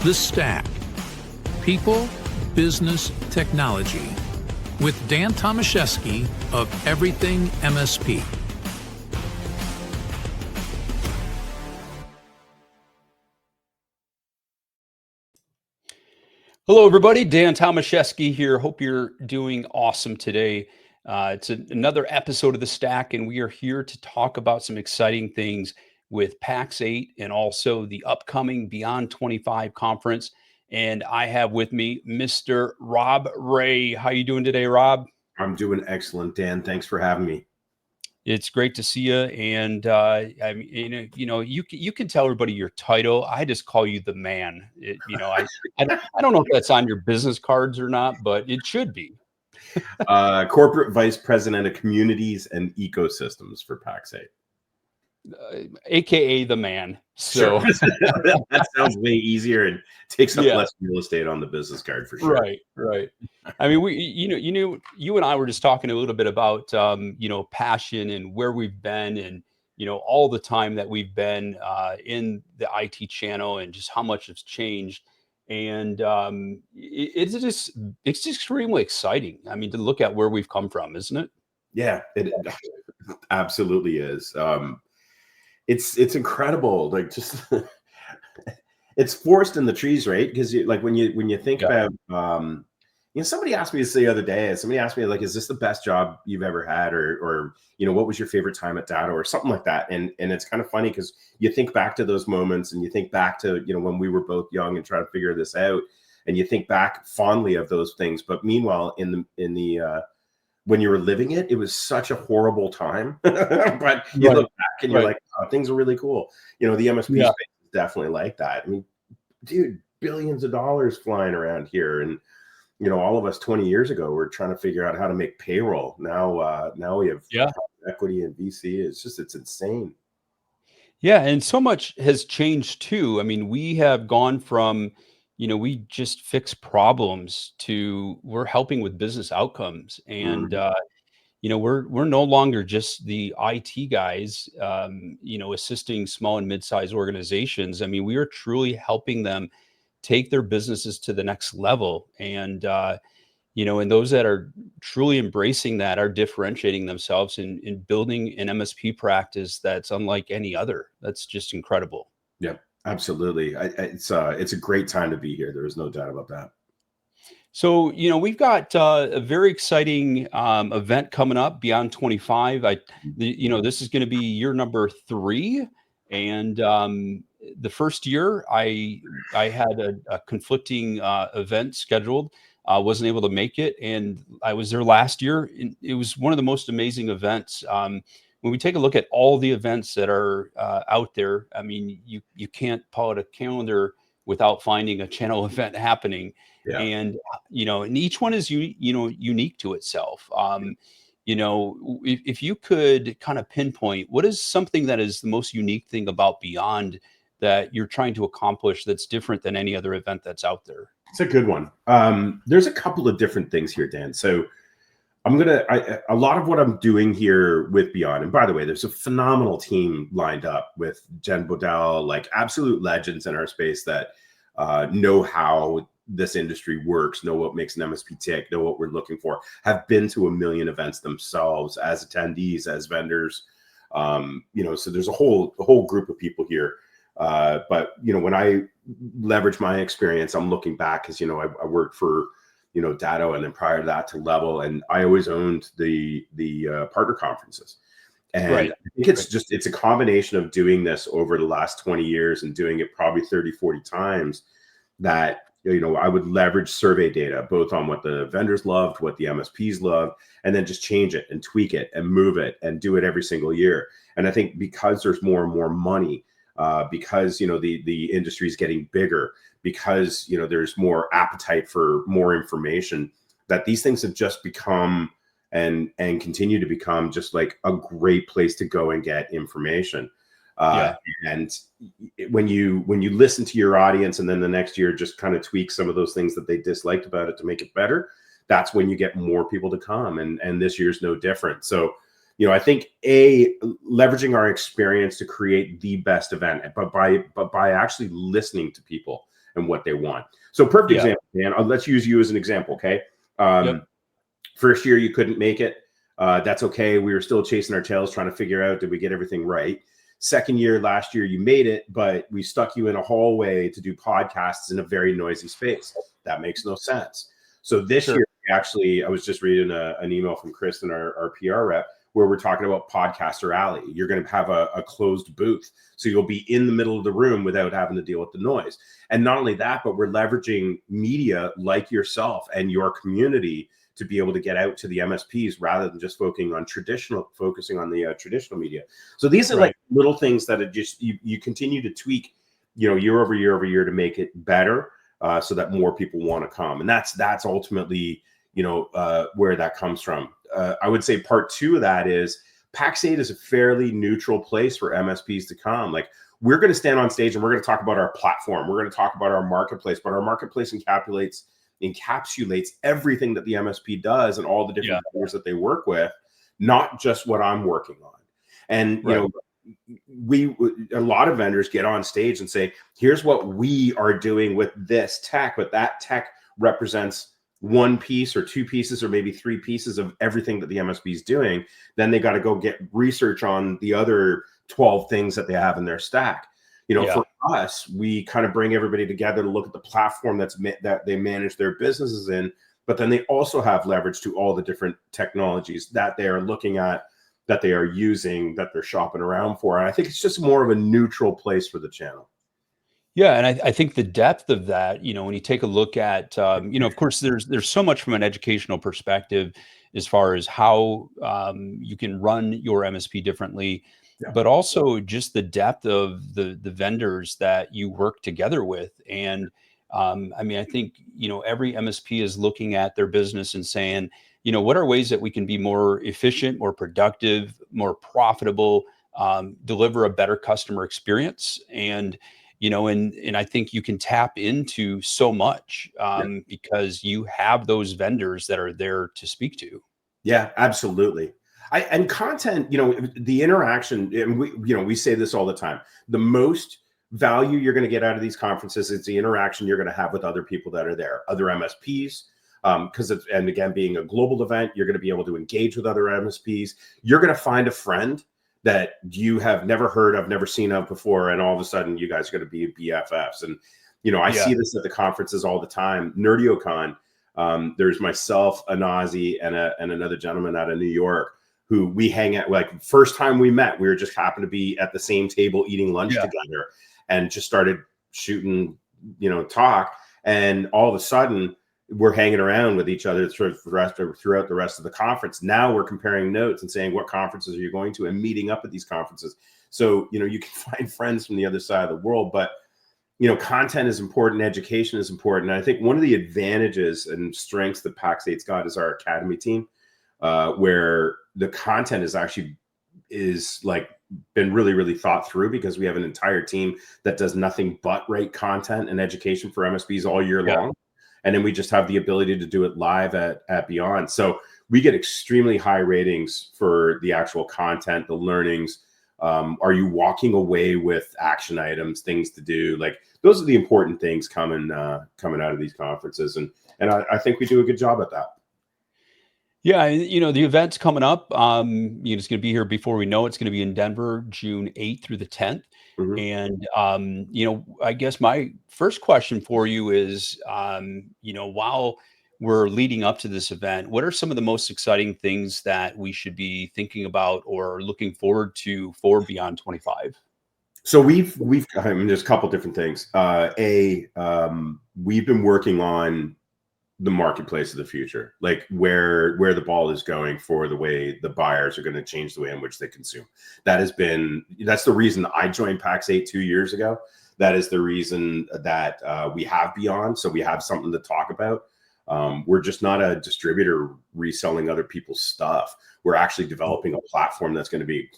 The Stack. People, Business, Technology. With Dan Tomaszewski of Everything MSP. Hello, everybody. Dan Tomaszewski here. Hope you're doing awesome today. It's another episode of The Stack, and we are here to talk about some exciting things with Pax8 and also the upcoming Beyond 25 conference. And I have with me Mr. Rob Ray. How you doing today, Rob? I'm doing excellent, Dan. Thanks for having me. It's great to see you. And I mean, you can tell everybody your title. I just call you the man. I don't know if that's on your business cards or not, but it should be. Corporate Vice President of Communities and Ecosystems for Pax8. AKA the man. So sure. That sounds way easier and takes up less real estate on the business card for sure. Right. I mean, you and I were just talking a little bit about, passion and where we've been and, all the time that we've been in the IT channel and just how much it's changed. And it's extremely exciting. I mean, to look at where we've come from, isn't it? Yeah, it absolutely is. It's incredible. Like just it's forest in the trees, right? Because when you think about somebody asked me this the other day. Somebody asked me, like, is this the best job you've ever had, or what was your favorite time at Data, or something like that? And it's kind of funny because you think back to those moments, and you think back to when we were both young and trying to figure this out, and you think back fondly of those things. But meanwhile, in the when you were living it, it was such a horrible time. But you look back and you're like, oh, things are really cool. The MSP space is definitely like that. I mean, dude, billions of dollars flying around here, and all of us 20 years ago were trying to figure out how to make payroll. Now we have equity and VC. It's insane. Yeah, and so much has changed too. I mean, we have gone from we just fix problems to we're helping with business outcomes, and we're no longer just the IT guys, assisting small and mid-sized organizations. I mean, we are truly helping them take their businesses to the next level, and and those that are truly embracing that are differentiating themselves in building an MSP practice that's unlike any other. That's just incredible. Yeah. Absolutely. It's a great time to be here. There is no doubt about that. So, we've got a very exciting event coming up, Beyond 25. This is going to be year number 3. And the first year I had a conflicting event scheduled. I wasn't able to make it. And I was there last year. It was one of the most amazing events. When we take a look at all the events that are out there, I mean, you can't pull out a calendar without finding a channel event happening. Yeah. And, and each one is, unique to itself. If you could kind of pinpoint what is something that is the most unique thing about Beyond that you're trying to accomplish that's different than any other event that's out there. It's a good one. There's a couple of different things here, Dan. So a lot of what I'm doing here with Beyond, and by the way, there's a phenomenal team lined up with Jen Bodell, like absolute legends in our space that know how this industry works, know what makes an MSP tick, know what we're looking for, have been to a million events themselves as attendees, as vendors. So there's a whole group of people here. But when I leverage my experience, I'm looking back because I worked for Datto, and then prior to that to Level, and I always owned the partner conferences. And I think it's a combination of doing this over the last 20 years and doing it probably 30, 40 times that I would leverage survey data both on what the vendors loved, what the MSPs loved, and then just change it and tweak it and move it and do it every single year. And I think because there's more and more money, because the industry is getting bigger, because there's more appetite for more information, that these things have just become and continue to become just like a great place to go and get information. And when you listen to your audience and then the next year just kind of tweak some of those things that they disliked about it to make it better, that's when you get more people to come. And this year's no different. So, I think leveraging our experience to create the best event, but by actually listening to people and what they want. So perfect example, Dan. Let's use you as an example, okay? First year you couldn't make it. That's okay. We were still chasing our tails trying to figure out, did we get everything right? Second year, last year, you made it, but we stuck you in a hallway to do podcasts in a very noisy space. That makes no sense. So this year, actually, I was just reading an email from Kristen, our PR rep, where we're talking about Podcaster Alley. You're going to have a closed booth. So you'll be in the middle of the room without having to deal with the noise. And not only that, but we're leveraging media like yourself and your community to be able to get out to the MSPs rather than just focusing on the traditional media. So these are like little things that are just, you continue to tweak, year over year to make it better, so that more people want to come. And that's ultimately, where that comes from. I would say part two of that is Pax8 is a fairly neutral place for MSPs to come. Like, we're going to stand on stage and we're going to talk about our platform. We're going to talk about our marketplace, but our marketplace encapsulates everything that the MSP does and all the different vendors that they work with, not just what I'm working on. And, a lot of vendors get on stage and say, here's what we are doing with this tech, but that tech represents one piece or two pieces or maybe three pieces of everything that the MSP is doing. Then they got to go get research on the other 12 things that they have in their stack. For us, we kind of bring everybody together to look at the platform that they manage their businesses in, but then they also have leverage to all the different technologies that they are looking at, that they are using, that they're shopping around for. And I think it's just more of a neutral place for the channel. Yeah, and I think the depth of that, when you take a look at, of course, there's so much from an educational perspective as far as how you can run your MSP differently, but also just the depth of the vendors that you work together with. And I think, every MSP is looking at their business and saying, what are ways that we can be more efficient, more productive, more profitable, deliver a better customer experience. And and I think you can tap into so much because you have those vendors that are there to speak to. Yeah, absolutely. And content, the interaction, and we say this all the time, the most value you're going to get out of these conferences is the interaction you're going to have with other people that are there, other MSPs. And again, being a global event, you're going to be able to engage with other MSPs. You're going to find a friend that you have never heard of, never seen of before, and all of a sudden you guys are going to be BFFs. And I see this at the conferences all the time. NerdioCon, there's myself, Anazi, and another gentleman out of New York who we hang out. Like, first time we met, we were just happened to be at the same table eating lunch together, and just started shooting, talk, and all of a sudden we're hanging around with each other throughout the rest of the conference. Now we're comparing notes and saying, what conferences are you going to, and meeting up at these conferences. So, you can find friends from the other side of the world, but, content is important. Education is important. And I think one of the advantages and strengths that Pax8's got is our academy team, where the content is been really, really thought through, because we have an entire team that does nothing but write content and education for MSPs all year long. And then we just have the ability to do it live at Beyond. So we get extremely high ratings for the actual content, the learnings. Are you walking away with action items, things to do? Like, those are the important things coming out of these conferences. And I think we do a good job at that. Yeah, the event's coming up. It's going to be here before we know it. It's going to be in Denver, June 8th through the 10th. And, I guess my first question for you is, while we're leading up to this event, what are some of the most exciting things that we should be thinking about or looking forward to for Beyond 25? So there's a couple different things. We've been working on the marketplace of the future, like where the ball is going for the way the buyers are going to change the way in which they consume. That's the reason I joined Pax8 2 years ago. That is the reason that we have Beyond. So we have something to talk about. We're just not a distributor reselling other people's stuff. We're actually developing a platform that's going to be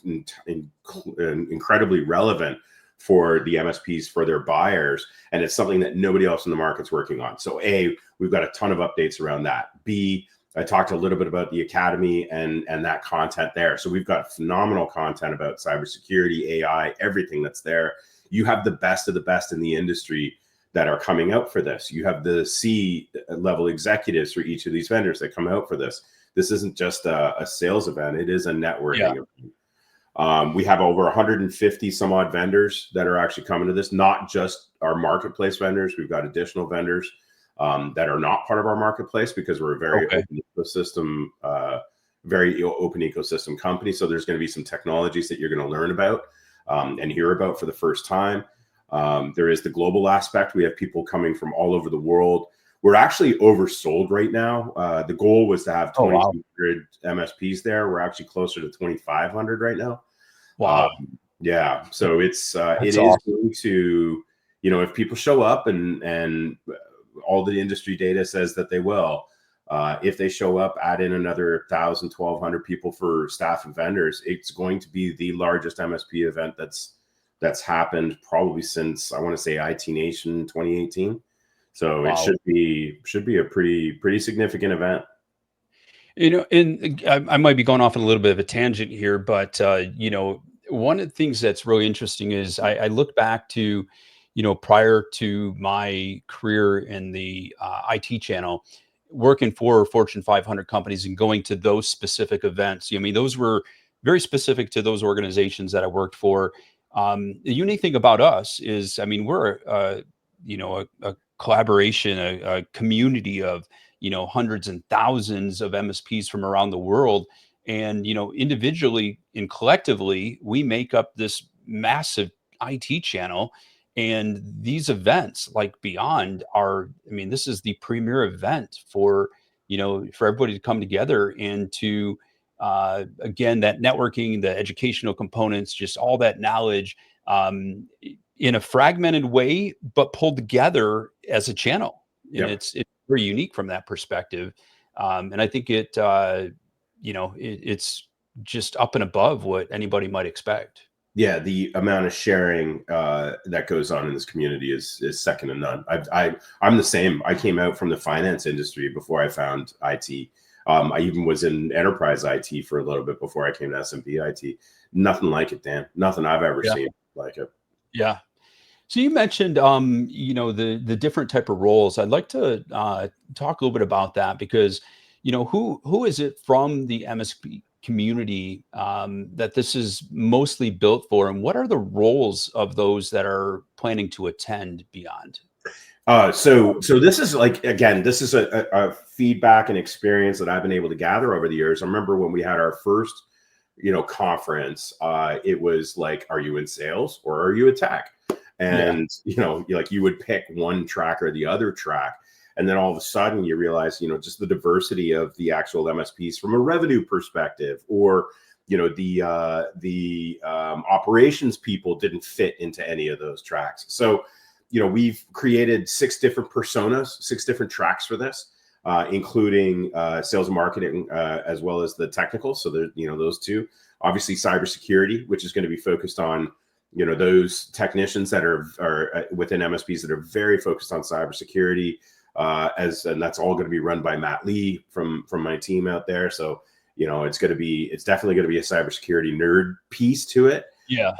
incredibly relevant for the MSPs, for their buyers. And it's something that nobody else in the market's working on. So A, we've got a ton of updates around that. B, I talked a little bit about the academy and that content there. So we've got phenomenal content about cybersecurity, AI, everything that's there. You have the best of the best in the industry that are coming out for this. You have the C level executives for each of these vendors that come out for this. This isn't just a sales event. It is a networking event. We have over 150 some odd vendors that are actually coming to this, not just our marketplace vendors. We've got additional vendors that are not part of our marketplace because we're a very open ecosystem company. So there's going to be some technologies that you're going to learn about and hear about for the first time. There is the global aspect. We have people coming from all over the world. We're actually oversold right now. The goal was to have 2,200 MSPs there. We're actually closer to 2,500 right now. Wow. Yeah. So it is going to, if people show up and all the industry data says that they will, if they show up, add in another 1,000, 1,200 people for staff and vendors, it's going to be the largest MSP event that's happened probably since, I want to say, IT Nation 2018. So it should be a pretty significant event. And I might be going off on a little bit of a tangent here, but one of the things that's really interesting is I look back to, prior to my career in the IT channel, working for Fortune 500 companies and going to those specific events. I mean, those were very specific to those organizations that I worked for. The unique thing about us is, I mean, we're a collaboration, a community of, hundreds and thousands of MSPs from around the world. And, individually and collectively, we make up this massive IT channel. And these events like Beyond this is the premier event for everybody to come together and to, again, that networking, the educational components, just all that knowledge in a fragmented way, but pulled together as a channel. And it's very unique from that perspective. And I think it's just up and above what anybody might expect. Yeah, the amount of sharing that goes on in this community is second to none. I'm the same. I came out from the finance industry before I found IT. I even was in enterprise IT for a little bit before I came to S&P IT. Nothing like it, Dan. Nothing I've ever seen like it. Yeah. So you mentioned, the different type of roles. I'd like to talk a little bit about that because, who is it from the MSP community that this is mostly built for, and what are the roles of those that are planning to attend Beyond? So this is this is a feedback and experience that I've been able to gather over the years. I remember when we had our first, conference, it was like, are you in sales or are you a tech? And, you would pick one track or the other track. And then all of a sudden you realize, just the diversity of the actual MSPs from a revenue perspective, or, the operations people didn't fit into any of those tracks. So, we've created 6 different personas, 6 different tracks for this, including sales and marketing, as well as the technical. So there, those 2, obviously cybersecurity, which is going to be focused on, those technicians that are within MSPs that are very focused on cybersecurity, and that's all going to be run by Matt Lee from my team out there. So, it's definitely going to be a cybersecurity nerd piece to it. Yeah.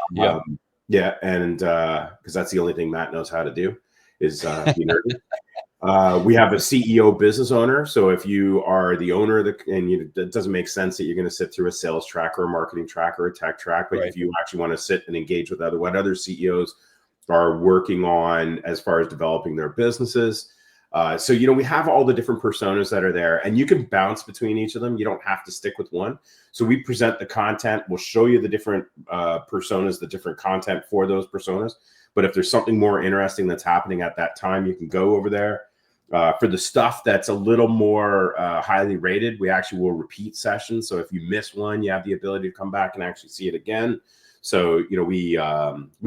And because that's the only thing Matt knows how to do is be nerdy. We have a CEO business owner. So if you are the owner of it doesn't make sense that you're going to sit through a sales track or a marketing track or a tech track. But if you actually want to sit and engage with what other CEOs are working on as far as developing their businesses. So, we have all the different personas that are there, and you can bounce between each of them. You don't have to stick with one. So we present the content. We'll show you the different personas, the different content for those personas. But if there's something more interesting that's happening at that time, you can go over there. For the stuff that's a little more highly rated, we actually will repeat sessions. So if you miss one, you have the ability to come back and actually see it again. So, we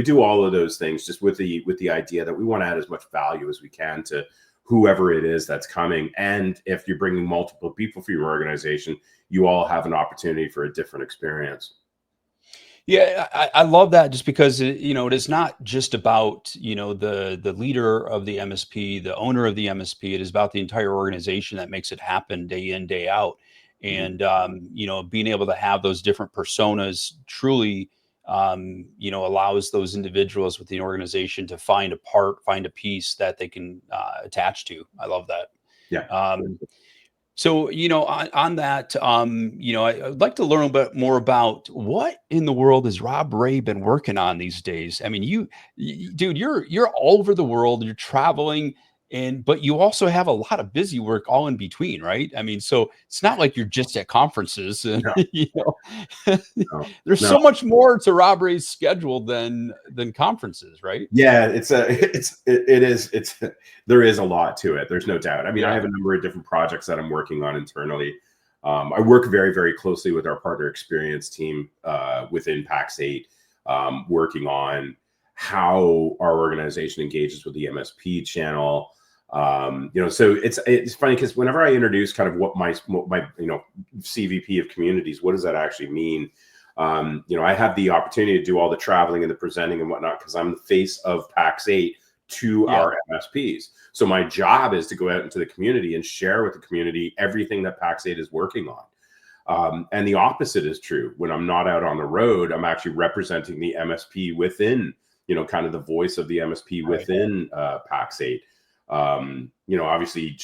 do all of those things just with the idea that we want to add as much value as we can to whoever it is that's coming. And if you're bringing multiple people for your organization, you all have an opportunity for a different experience. Yeah, I love that, just because it is not just about the leader of the MSP, the owner of the MSP. It is about the entire organization that makes it happen day in, day out. And being able to have those different personas truly allows those individuals within the organization to find a piece that they can attach to. I love that. Yeah. So, on that, I'd like to learn a bit more about what in the world has Rob Ray been working on these days. I mean, dude, you're all over the world. You're traveling, but you also have a lot of busy work all in between, right? I mean, so it's not like you're just at conferences, and No, no, there's no. so much more to Rob Ray's schedule than conferences, right? Yeah, there is a lot to it. There's no doubt. I mean, I Yeah. have a number of different projects that I'm working on internally. I work very, very closely with our partner experience team within Pax8, working on how our organization engages with the MSP channel. So it's funny because whenever I introduce kind of what my CVP of communities, what does that actually mean? I have the opportunity to do all the traveling and the presenting and whatnot because I'm the face of Pax8 to our MSPs. So my job is to go out into the community and share with the community everything that Pax8 is working on. And the opposite is true. When I'm not out on the road, I'm actually representing the MSP within, kind of the voice of the MSP within Pax8. Obviously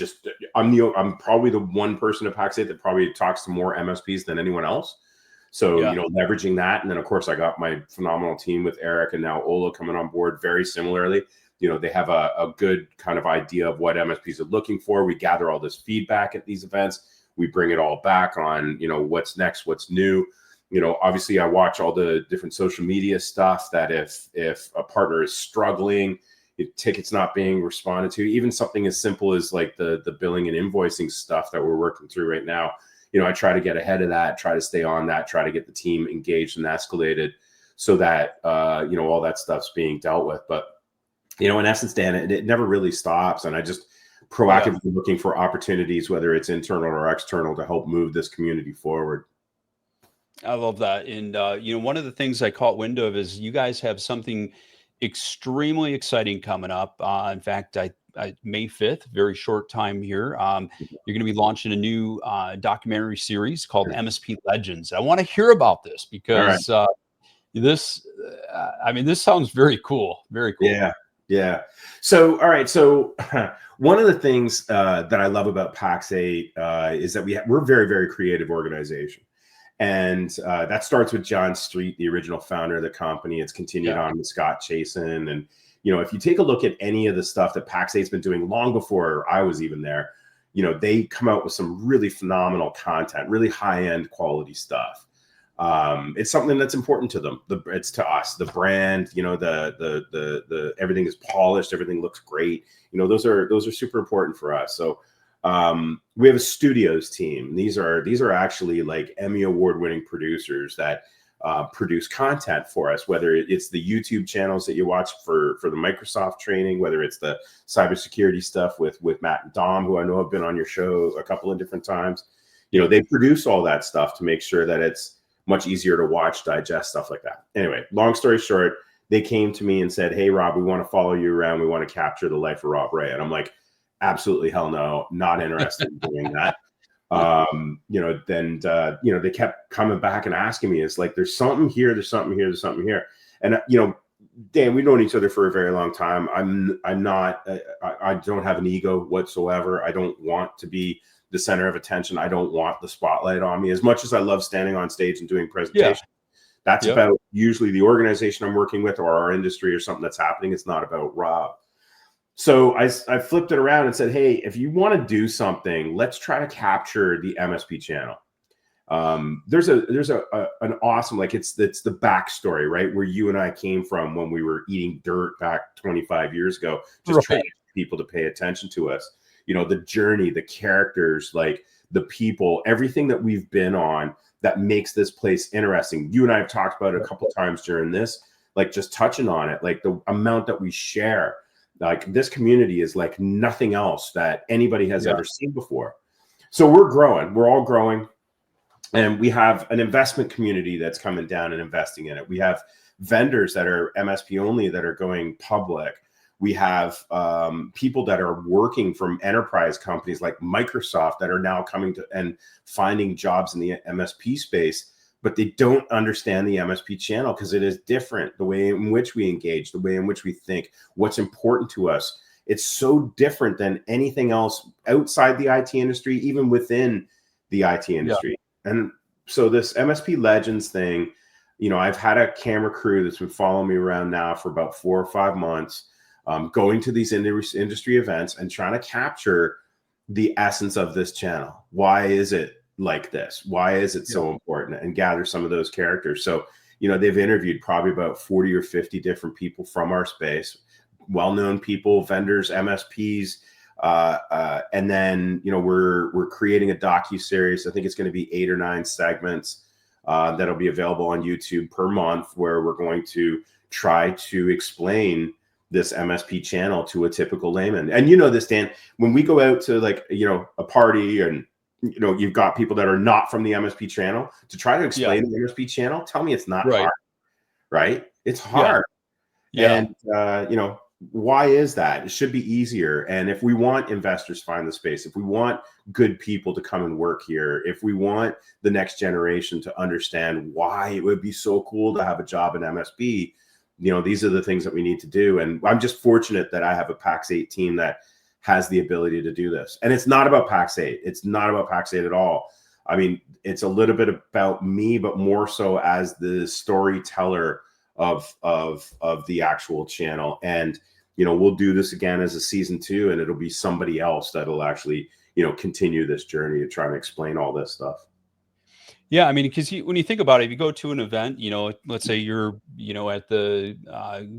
I'm probably the one person at Pax8 that probably talks to more MSPs than anyone else. So, leveraging that. And then, of course, I got my phenomenal team with Eric and now Ola coming on board very similarly. They have a good kind of idea of what MSPs are looking for. We gather all this feedback at these events. We bring it all back on, what's next, what's new. Obviously, I watch all the different social media stuff that if a partner is struggling, tickets not being responded to, even something as simple as like the billing and invoicing stuff that we're working through right now. I try to get ahead of that, try to stay on that, try to get the team engaged and escalated so that, all that stuff's being dealt with. But, in essence, Dan, it never really stops. And I just proactively looking for opportunities, whether it's internal or external, to help move this community forward. I love that. And, one of the things I caught wind of is you guys have something extremely exciting coming up. In fact, May 5th, very short time here. You're going to be launching a new documentary series called MSP Legends. I want to hear about this because this sounds very cool. Very cool. Yeah. So, all right. So one of the things that I love about Pax8 is that we're a very, very creative organization. And that starts with John Street, the original founder of the company. It's continued on with Scott Chasen. And, if you take a look at any of the stuff that Pax8's been doing long before I was even there, they come out with some really phenomenal content, really high-end quality stuff. It's something that's important to them. It's to us, the brand, the everything is polished. Everything looks great. Those are super important for us. So, we have a studios team. These are actually like Emmy award-winning producers that produce content for us, whether it's the YouTube channels that you watch for the Microsoft training, whether it's the cybersecurity stuff with Matt and Dom, who I know have been on your show a couple of different times. They produce all that stuff to make sure that it's much easier to watch, digest, stuff like that. Anyway, long story short, they came to me and said, "Hey, Rob, we want to follow you around. We want to capture the life of Rob Ray." And I'm like, absolutely hell no, not interested in doing that. They kept coming back and asking me, it's like, there's something here, there's something here, there's something here. And, Dan, we've known each other for a very long time. I don't have an ego whatsoever. I don't want to be the center of attention. I don't want the spotlight on me as much as I love standing on stage and doing presentations. That's about usually the organization I'm working with or our industry or something that's happening. It's not about Rob. So I flipped it around and said, hey, if you want to do something, let's try to capture the MSP channel. There's an awesome, like it's the backstory, right? Where you and I came from when we were eating dirt back 25 years ago, just trying to get people to pay attention to us. The journey, the characters, like the people, everything that we've been on that makes this place interesting. You and I have talked about it a couple of times during this, like just touching on it, like the amount that we share. Like this community is like nothing else that anybody has ever seen before. So we're growing. We're all growing. And we have an investment community that's coming down and investing in it. We have vendors that are MSP only that are going public. We have people that are working from enterprise companies like Microsoft that are now coming to and finding jobs in the MSP space but they don't understand the MSP channel because it is different. The way in which we engage, the way in which we think, what's important to us. It's so different than anything else outside the IT industry, even within the IT industry. Yeah. And so this MSP Legends thing, you know, I've had a camera crew that's been following me around now for about 4 or 5 months, going to these industry events and trying to capture the essence of this channel. Why is it like this? Why is it so important? And gather some of those characters. So, you know, they've interviewed probably about 40 or 50 different people from our space, well-known people, vendors, MSPs. And then, you know, we're creating a docu-series. I think it's going to be 8 or 9 segments that'll be available on YouTube per month, where we're going to try to explain this MSP channel to a typical layman. And you know this, Dan, when we go out to, like, you know, a party and, you know, you've got people that are not from the MSP channel to try to explain the MSP channel. Tell me it's not hard, right? It's hard. And, you know, why is that? It should be easier. And if we want investors to find the space, if we want good people to come and work here, if we want the next generation to understand why it would be so cool to have a job in MSP, you know, these are the things that we need to do. And I'm just fortunate that I have a Pax8 team that has the ability to do this. And it's not about Pax8. It's not about Pax8 at all. I mean, it's a little bit about me, but more so as the storyteller of the actual channel. And, you know, we'll do this again as a season 2, and it'll be somebody else that'll actually, you know, continue this journey of trying to explain all this stuff. Yeah, I mean, because when you think about it, if you go to an event, you know, let's say you're, you know, at the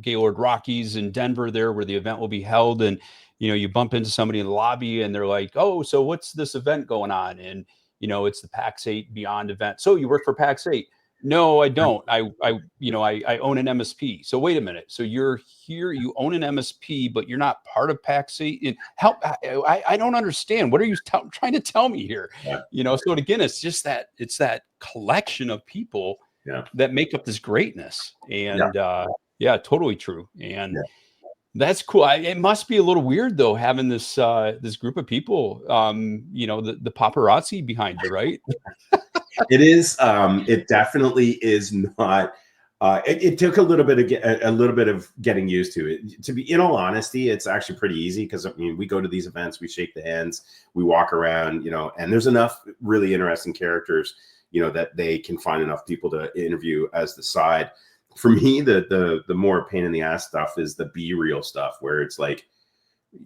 Gaylord Rockies in Denver there, where the event will be held, and, you know, you bump into somebody in the lobby and they're like, oh, so what's this event going on? And, you know, it's the Pax8 Beyond event. So you work for Pax8? No, I don't. I own an MSP. So wait a minute. So you're here, you own an MSP, but you're not part of Pax8. And I don't understand. What are you trying to tell me here? Yeah. You know, so again, it's just that it's that collection of people that make up this greatness. And totally true. And that's cool. It must be a little weird though, having this this group of people, you know, the paparazzi behind you, right? It is. It definitely is not. It took a little bit of getting used to it. To be, in all honesty, it's actually pretty easy, because I mean, we go to these events, we shake the hands, we walk around, you know, and there's enough really interesting characters, you know, that they can find enough people to interview as the side. For me, the more pain in the ass stuff is the B-reel stuff, where it's like,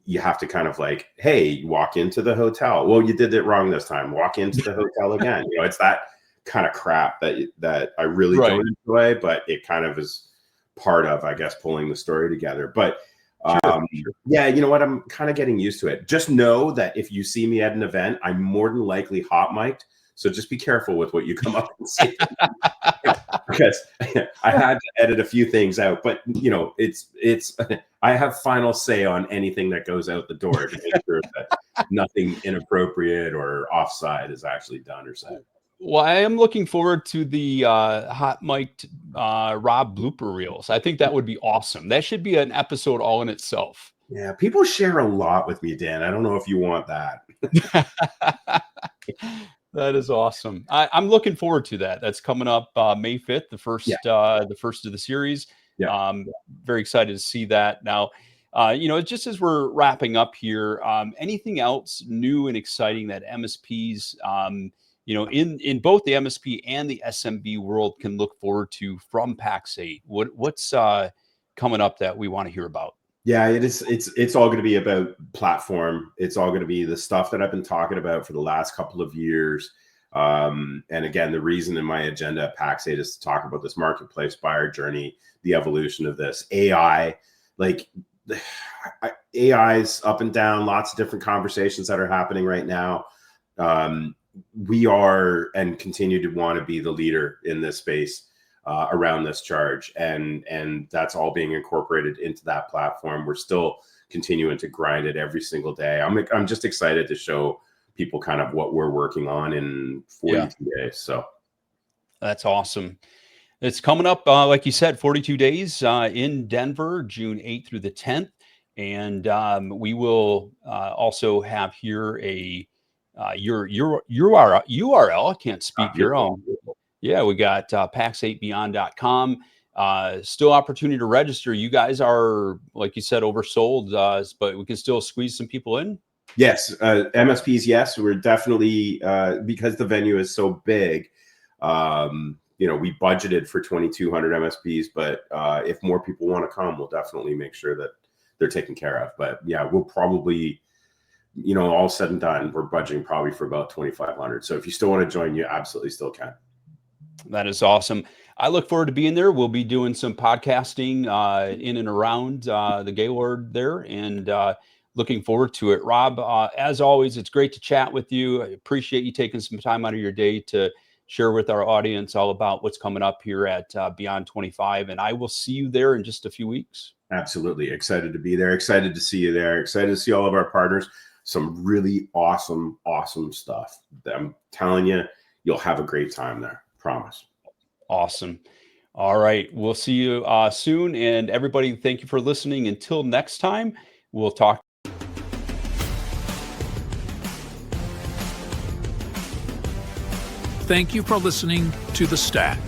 you have to kind of like, hey, walk into the hotel. Well, you did it wrong this time. Walk into the hotel again. You know, it's that kind of crap that I really don't enjoy, but it kind of is part of, I guess, pulling the story together. But yeah, you know what? I'm kind of getting used to it. Just know that if you see me at an event, I'm more than likely hot mic'd. So just be careful with what you come up and say. Because I had to edit a few things out, but you know, it's I have final say on anything that goes out the door to make sure that nothing inappropriate or offside is actually done or said. Well, I am looking forward to the hot mic'd Rob blooper reels. I think that would be awesome. That should be an episode all in itself. Yeah, people share a lot with me, Dan. I don't know if you want that. That is awesome. I'm looking forward to that. That's coming up May 5th, the first of the series. Yeah. Very excited to see that. Now, you know, just as we're wrapping up here, anything else new and exciting that MSPs, you know, in both the MSP and the SMB world can look forward to from Pax8? What's coming up that we want to hear about? Yeah, it is. It's all going to be about platform. It's all going to be the stuff that I've been talking about for the last couple of years. And again, the reason in my agenda at Pax8 is to talk about this marketplace buyer journey, the evolution of this AI. Like, AI's up and down, lots of different conversations that are happening right now. We are and continue to want to be the leader in this space around this charge, and that's all being incorporated into that platform. We're still continuing to grind it every single day. I'm just excited to show people kind of what we're working on in 42 days. So that's awesome. It's coming up, like you said, 42 days in Denver, June 8th through the 10th. And we will also have here a your URL. I can't speak here. Yeah, we got Pax8beyond.com. Still opportunity to register. You guys are, like you said, oversold, but we can still squeeze some people in. Yes, MSPs. Yes, we're definitely because the venue is so big. We budgeted for 2,200 MSPs, but if more people want to come, we'll definitely make sure that they're taken care of. But yeah, we'll probably, all said and done, we're budgeting probably for about 2,500. So if you still want to join, you absolutely still can. That is awesome. I look forward to being there. We'll be doing some podcasting in and around the Gaylord there, and looking forward to it. Rob, as always, it's great to chat with you. I appreciate you taking some time out of your day to share with our audience all about what's coming up here at Beyond 25. And I will see you there in just a few weeks. Absolutely. Excited to be there. Excited to see you there. Excited to see all of our partners. Some really awesome stuff. I'm telling you, you'll have a great time there. Promise. Awesome. All right. We'll see you soon. And everybody, thank you for listening. Until next time, we'll talk. Thank you for listening to The Stack.